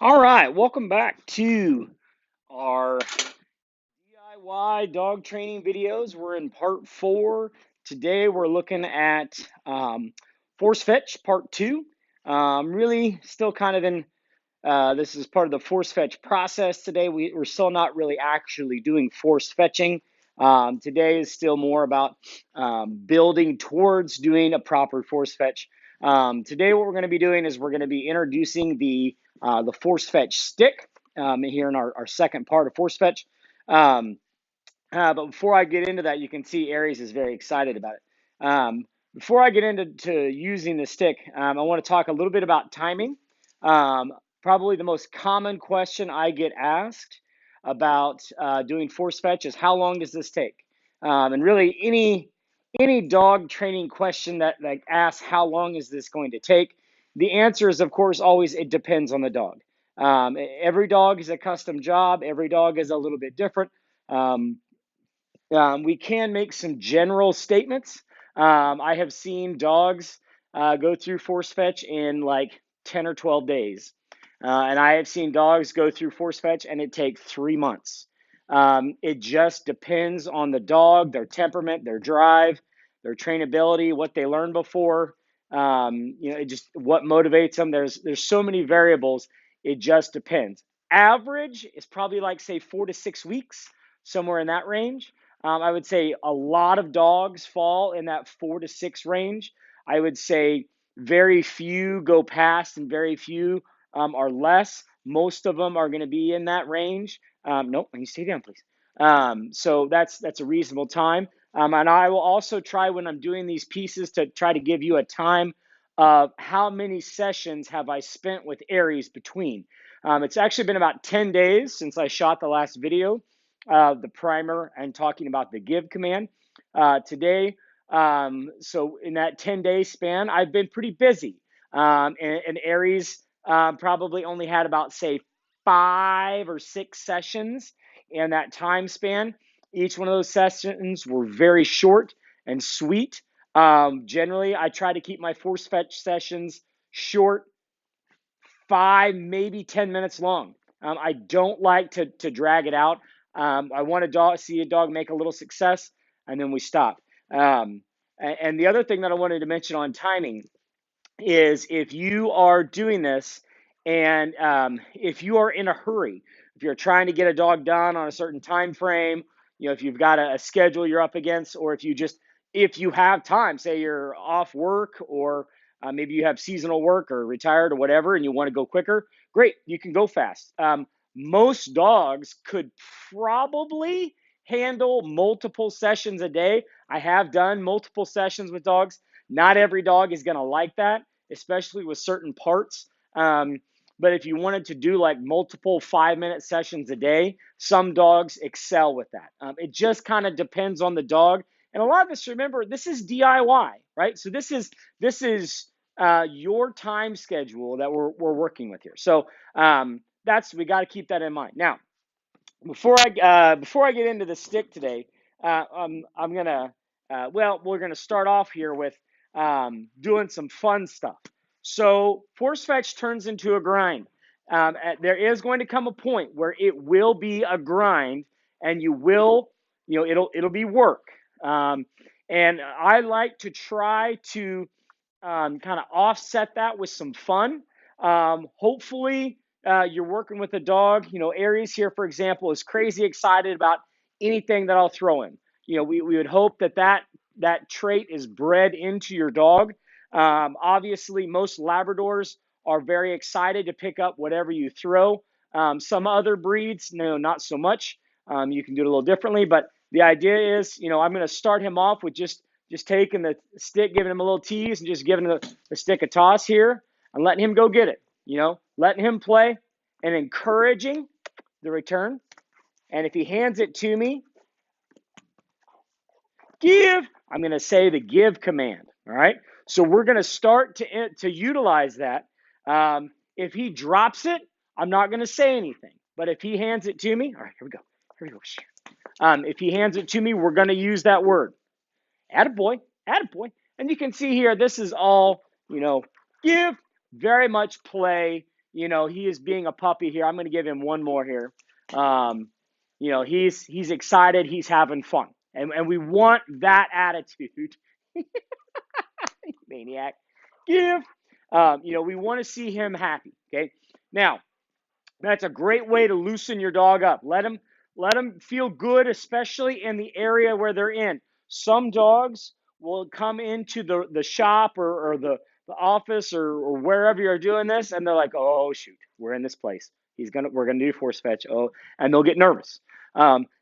All right, welcome back to our DIY dog training videos. We're in part four. Today we're looking at force fetch part two. Really still kind of in, this is part of the force fetch process today. We're still not really actually doing force fetching. Today is still more about building towards doing a proper force fetch. Today what we're going to be doing is we're going to be introducing the force fetch stick here in our second part of force fetch. Um, but before I get into that, you can see Aries is very excited about it. Before I get into using the stick, I want to talk a little bit about timing. Probably the most common question I get asked about doing force fetch is how long does this take? And really, any dog training question that asks how long is this going to take, the answer is of course always it depends on the dog. Every dog is a custom job. Every dog is a little bit different. Um, we can make some general statements. I have seen dogs go through force fetch in like 10 or 12 days. And I have seen dogs go through force fetch and it takes 3 months. It just depends on the dog, their temperament, their drive, their trainability, what they learned before. It just what motivates them. There's so many variables. It just depends. Average is probably like say 4 to 6 weeks, somewhere in that range. I would say a lot of dogs fall in that 4 to 6 range. I would say very few go past and very few are less. Most of them are going to be in that range. Nope, can you stay down, please? So that's a reasonable time. And I will also try when I'm doing these pieces to try to give you a time of how many sessions have I spent with Aries between. It's actually been about 10 days since I shot the last video, the primer and talking about the give command today. So in that 10-day span, I've been pretty busy. And Aries probably only had about, say, 5 or 6 sessions in that time span. Each one of those sessions were very short and sweet. Generally, I try to keep my force fetch sessions short, 5, maybe 10 minutes long. I don't like to drag it out. I want to see a dog make a little success, and then we stop. And the other thing that I wanted to mention on timing is if you are doing this and if you are in a hurry, if you're trying to get a dog done on a certain time frame, if you've got a schedule you're up against, or if you have time, say you're off work, or maybe you have seasonal work or retired or whatever, and you want to go quicker, great, you can go fast. Most dogs could probably handle multiple sessions a day. I have done multiple sessions with dogs. Not every dog is going to like that, especially with certain parts. But if you wanted to do like multiple 5-minute sessions a day, some dogs excel with that. It just kind of depends on the dog. And a lot of us, remember, this is DIY, right? So this is your time schedule that we're working with here. So we got to keep that in mind. Now, before I get into the stick today, I'm gonna we're gonna start off here with doing some fun stuff. So force fetch turns into a grind. There is going to come a point where it will be a grind, and it'll be work. And I like to try to kind of offset that with some fun. Hopefully, you're working with a dog. Aries here, for example, is crazy excited about anything that I'll throw him. We would hope that trait is bred into your dog. Obviously, most Labradors are very excited to pick up whatever you throw. Some other breeds, no, not so much. You can do it a little differently, but the idea is, I'm going to start him off with just taking the stick, giving him a little tease, and just giving the stick a toss here and letting him go get it. Letting him play and encouraging the return. And if he hands it to me, give, I'm going to say the give command. All right. So we're going to start to utilize that. If he drops it, I'm not going to say anything. But if he hands it to me, all right, here we go. Here we go. If he hands it to me, we're going to use that word. Attaboy, attaboy. And you can see here, this is all, give, very much play. you know, he is being a puppy here. I'm going to give him one more here. You know, he's excited. He's having fun. And we want that attitude. Maniac. Give. You know, we want to see him happy. Okay. Now, that's a great way to loosen your dog up. Let them feel good, especially in the area where they're in. Some dogs will come into the shop or the office or wherever you're doing this, and they're like, oh shoot, we're in this place. We're gonna do force fetch. Oh, and they'll get nervous.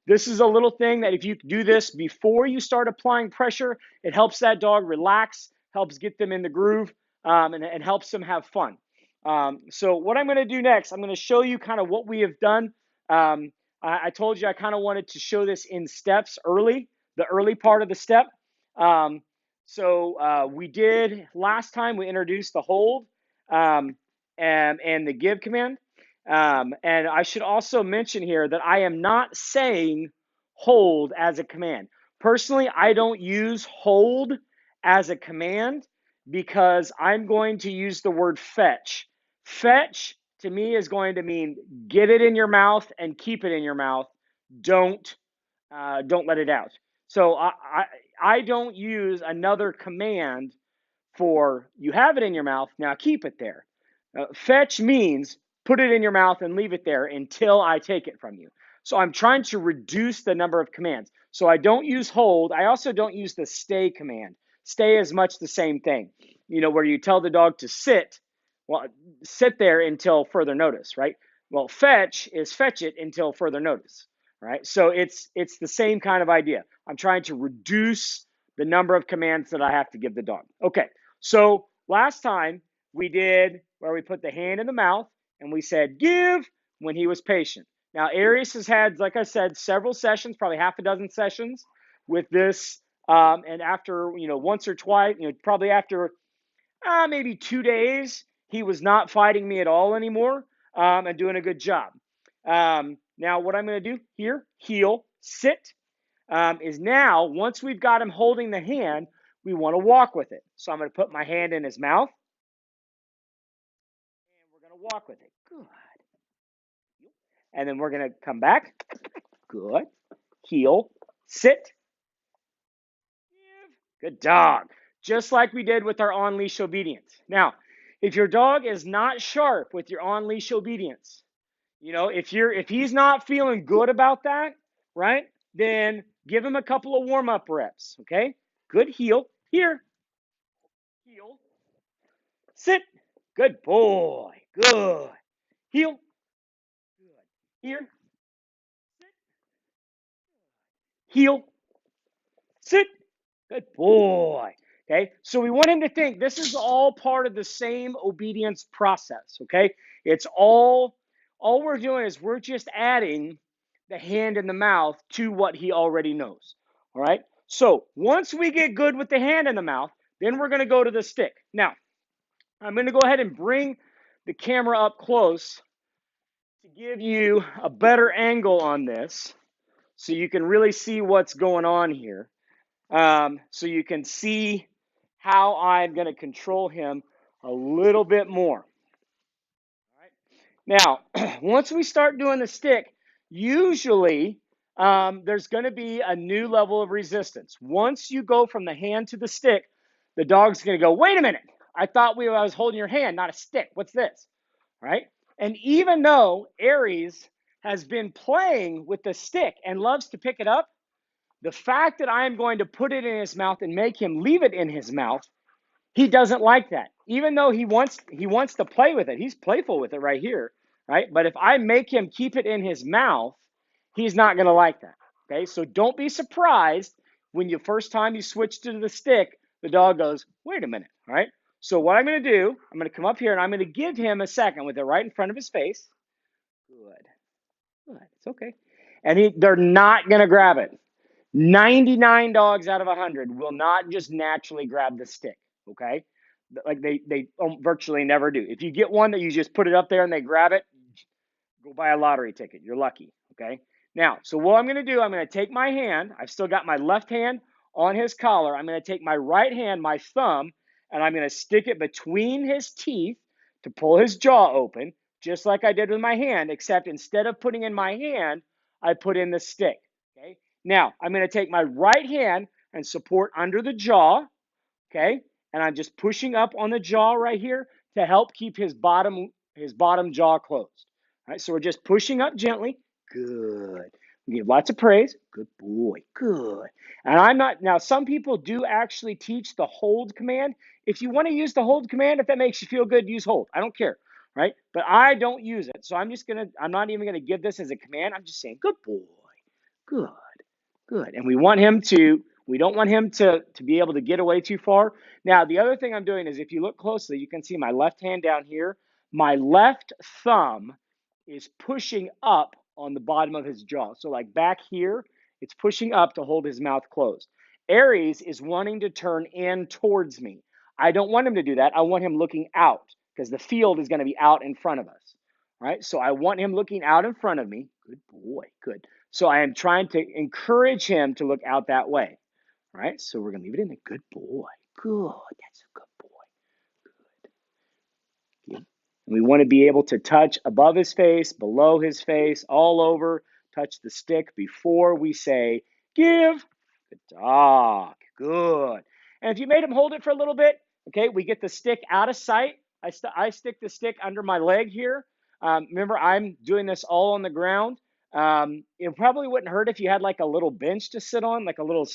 This is a little thing that if you do this before you start applying pressure, it helps that dog relax, helps get them in the groove, and helps them have fun. So what I'm going to do next, I'm going to show you kind of what we have done. I told you I kind of wanted to show this in steps early, the early part of the step. We did last time we introduced the hold and the give command. And I should also mention here that I am not saying hold as a command. Personally, I don't use hold as a command because I'm going to use the word fetch. Fetch to me is going to mean get it in your mouth and keep it in your mouth. Don't let it out. So I don't use another command for you have it in your mouth, now keep it there. Fetch means put it in your mouth and leave it there until I take it from you. So I'm trying to reduce the number of commands. So I don't use hold. I also don't use the stay command. Stay is much the same thing. You know, where you tell the dog to sit, well, sit there until further notice, right? Well, fetch is fetch it until further notice, right? So it's the same kind of idea. I'm trying to reduce the number of commands that I have to give the dog. Okay, so last time we did where we put the hand in the mouth and we said give when he was patient. Now, Aries has had, like I said, several sessions, probably half a dozen sessions with this. And after, you know, once or twice, you know, probably after maybe 2 days, he was not fighting me at all anymore and doing a good job. Now, what I'm going to do here, heel, sit, is now, once we've got him holding the hand, we want to walk with it. So I'm going to put my hand in his mouth, and we're going to walk with it. Good. And then we're going to come back. Good. Heel, sit, give. Good dog. Just like we did with our on-leash obedience. Now, if your dog is not sharp with your on-leash obedience, you know, if he's not feeling good about that, right? Then give him a couple of warm-up reps, okay? Good heel. Here. Heel. Sit. Good boy. Good. Heel. Good. Here. Sit. Heel. Sit. Good boy. Okay, so we want him to think this is all part of the same obedience process. Okay, it's all we're doing is we're just adding the hand and the mouth to what he already knows. All right, so once we get good with the hand and the mouth, then we're going to go to the stick. Now, I'm going to go ahead and bring the camera up close to give you a better angle on this so you can really see what's going on here. So you can see how I'm going to control him a little bit more. All right. Now, once we start doing the stick, usually there's going to be a new level of resistance. Once you go from the hand to the stick, the dog's going to go, wait a minute, I thought I was holding your hand, not a stick. What's this? All right. And even though Aries has been playing with the stick and loves to pick it up, the fact that I am going to put it in his mouth and make him leave it in his mouth, he doesn't like that. Even though he wants to play with it. He's playful with it right here, right? But if I make him keep it in his mouth, he's not going to like that. Okay? So don't be surprised when the first time you switch to the stick, the dog goes, "Wait a minute." All right? So what I'm going to do, I'm going to come up here and I'm going to give him a second with it right in front of his face. Good. Good. It's okay. And they're not going to grab it. 99 dogs out of 100 will not just naturally grab the stick, okay? Like they virtually never do. If you get one that you just put it up there and they grab it, go buy a lottery ticket. You're lucky, okay? Now, so what I'm going to do, I'm going to take my hand. I've still got my left hand on his collar. I'm going to take my right hand, my thumb, and I'm going to stick it between his teeth to pull his jaw open. just like I did with my hand, except instead of putting in my hand, I put in the stick. Okay. Now I'm going to take my right hand and support under the jaw. Okay. And I'm just pushing up on the jaw right here to help keep his bottom jaw closed. All right. So we're just pushing up gently. Good. We give lots of praise. Good boy. Good. And I'm not, now some people do actually teach the hold command. If you want to use the hold command, if that makes you feel good, use hold. I don't care. Right. But I don't use it. So I'm not even going to give this as a command. I'm just saying, good boy. Good. Good. And we don't want him to be able to get away too far. Now, the other thing I'm doing is if you look closely, you can see my left hand down here. My left thumb is pushing up on the bottom of his jaw. So like back here, it's pushing up to hold his mouth closed. Aries is wanting to turn in towards me. I don't want him to do that. I want him looking out because the field is going to be out in front of us. All right. So I want him looking out in front of me. Good boy. Good. So I am trying to encourage him to look out that way. All right. So we're going to leave it in there. Good boy. Good. That's a good boy. Good. And we want to be able to touch above his face, below his face, all over. Touch the stick before we say, give. Good dog. Good. And if you made him hold it for a little bit, okay, we get the stick out of sight. I stick the stick under my leg here. Remember, I'm doing this all on the ground. It probably wouldn't hurt if you had like a little bench to sit on, like a little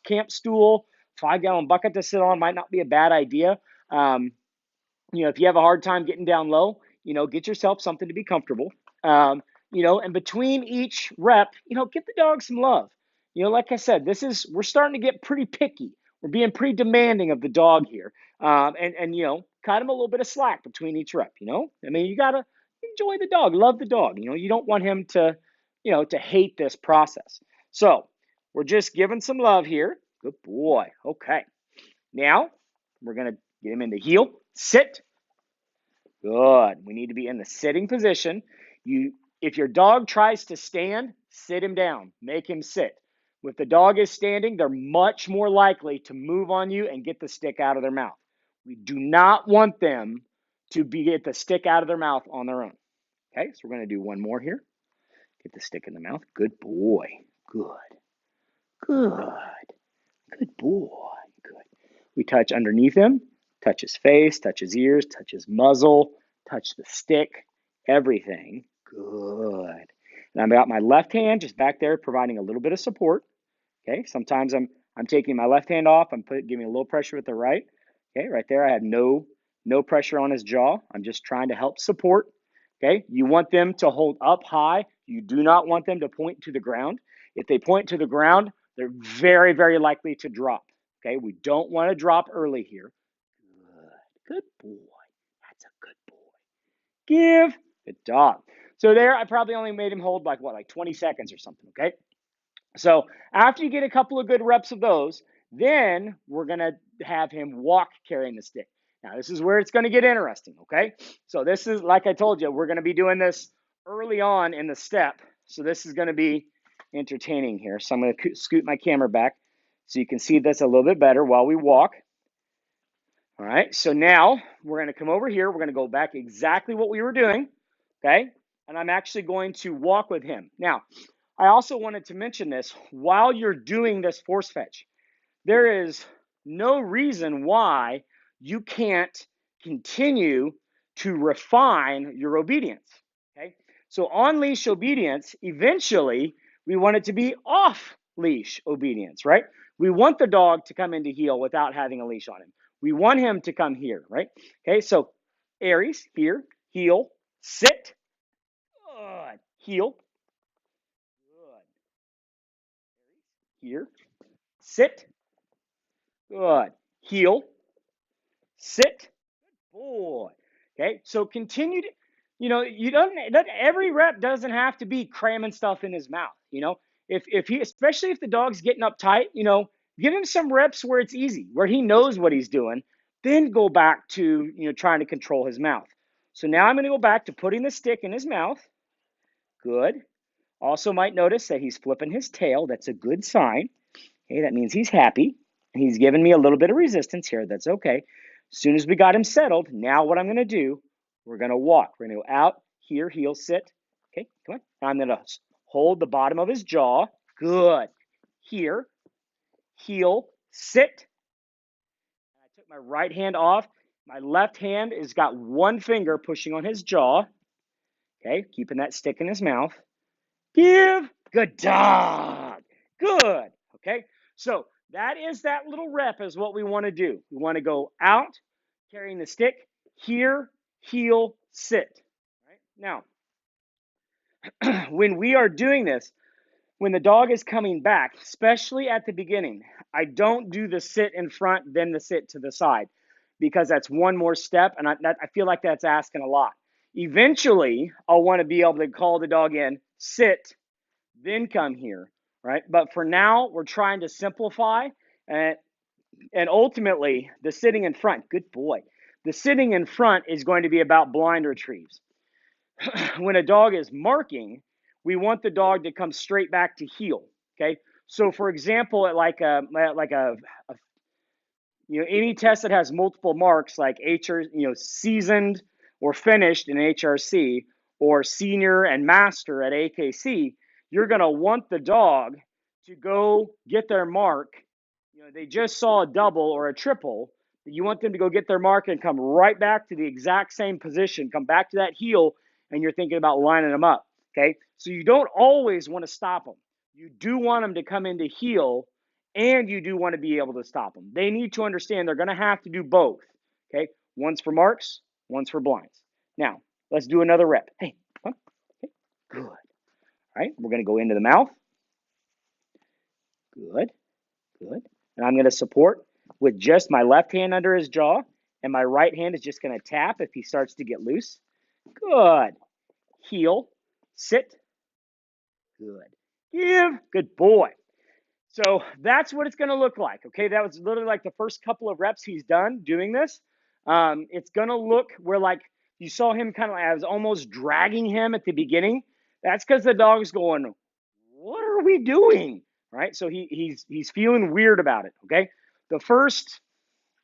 camp stool, 5-gallon bucket to sit on. Might not be a bad idea. If you have a hard time getting down low, get yourself something to be comfortable. And between each rep, give the dog some love. Like I said, we're starting to get pretty picky. We're being pretty demanding of the dog here. And cut him a little bit of slack between each rep, I mean, you got to enjoy the dog, love the dog. You don't want him to hate this process. So we're just giving some love here. Good boy. Okay. Now we're going to get him into heel, sit. Good. We need to be in the sitting position. If your dog tries to stand, sit him down. Make him sit. If the dog is standing, they're much more likely to move on you and get the stick out of their mouth. We do not want them to get the stick out of their mouth on their own. Okay, so we're going to do one more here. Get the stick in the mouth. Good boy. Good. Good. Good boy. Good. We touch underneath him, touch his face, touch his ears, touch his muzzle, touch the stick, everything. Good. And I've got my left hand just back there providing a little bit of support. Okay, sometimes I'm taking my left hand off. I'm giving a little pressure with the right. Okay, right there I have no pressure on his jaw. I'm just trying to help support. Okay, you want them to hold up high. You do not want them to point to the ground. If they point to the ground, they're very, very likely to drop. Okay, we don't want to drop early here. Good boy. That's a good boy. Give. Good dog. So there, I probably only made him hold like 20 seconds or something, okay? So after you get a couple of good reps of those, then we're going to have him walk carrying the stick. Now, this is where it's going to get interesting, okay? So this is, like I told you, we're going to be doing this early on in the step. So this is going to be entertaining here. So I'm going to scoot my camera back so you can see this a little bit better while we walk. All right, so now we're going to come over here. We're going to go back exactly what we were doing, okay? And I'm actually going to walk with him. Now, I also wanted to mention this. While you're doing this force fetch, there is no reason why you can't continue to refine your obedience, okay? So on-leash obedience, eventually, we want it to be off-leash obedience, right? We want the dog to come into heel without having a leash on him. We want him to come here, right? Okay, so Aries, here, heel, sit, good, heel, good, here, sit, good, heel, sit, good boy. Okay, so continue to, every rep doesn't have to be cramming stuff in his mouth, if he, especially if the dog's getting uptight, give him some reps where it's easy, where he knows what he's doing, then go back to, trying to control his mouth. So now I'm going to go back to putting the stick in his mouth. Good. Also might notice that he's flipping his tail. That's a good sign. Okay, that means he's happy. He's giving me a little bit of resistance here. That's okay. As soon as we got him settled, now what I'm going to do, We're going to walk. We're going to go out, here, heel, sit. Okay, come on. I'm going to hold the bottom of his jaw. Good. Here, heel, sit. I took my right hand off. My left hand has got one finger pushing on his jaw. Okay, keeping that stick in his mouth. Give. Good dog. Good. Okay, so that is that little rep is what we want to do. We want to go out, carrying the stick, here, heel, sit. Right? Now, when we are doing this, when the dog is coming back, especially at the beginning, I don't do the sit in front, then the sit to the side, because that's one more step, and I feel like that's asking a lot. Eventually, I'll want to be able to call the dog in, sit, then come here, right? But for now, we're trying to simplify, and ultimately, the sitting in front, good boy, the sitting in front is going to be about blind retrieves. When a dog is marking, we want the dog to come straight back to heel. Okay. So, for example, at like a any test that has multiple marks, like seasoned or finished in HRC, or senior and master at AKC, you're going to want the dog to go get their mark. They just saw a double or a triple. You want them to go get their mark and come right back to the exact same position, come back to that heel, and you're thinking about lining them up. Okay, so you don't always want to stop them. You do want them to come into heel, and you do want to be able to stop them. They need to understand they're going to have to do both. Okay, one's for marks, one's for blinds. Now, let's do another rep. Hey, come on. Okay, good. All right, we're going to go into the mouth. Good, good. And I'm going to support with just my left hand under his jaw, and my right hand is just going to tap if he starts to get loose. Good. Heel, sit. Good. Give. Good boy. So that's what it's going to look like. Okay, that was literally like the first couple of reps he's done doing this. It's going to look where like you saw him kind of like I was almost dragging him at the beginning. That's because the dog's going, what are we doing? Right? So he's feeling weird about it. Okay, the first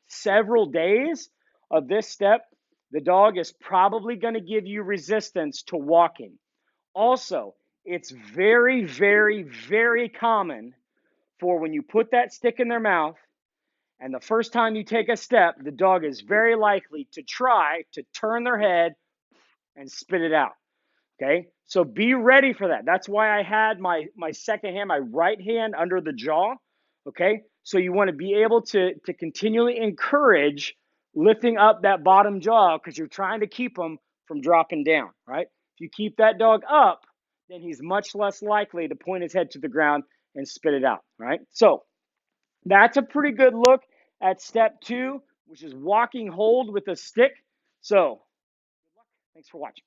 several days of this step, the dog is probably going to give you resistance to walking. Also, it's very, very, very common for when you put that stick in their mouth and the first time you take a step, the dog is very likely to try to turn their head and spit it out. Okay, so be ready for that. That's why I had my second hand, my right hand under the jaw. Okay, so you want to be able to continually encourage lifting up that bottom jaw because you're trying to keep them from dropping down, right? If you keep that dog up, then he's much less likely to point his head to the ground and spit it out, right? So that's a pretty good look at step 2, which is walking hold with a stick. So, good luck. Thanks for watching.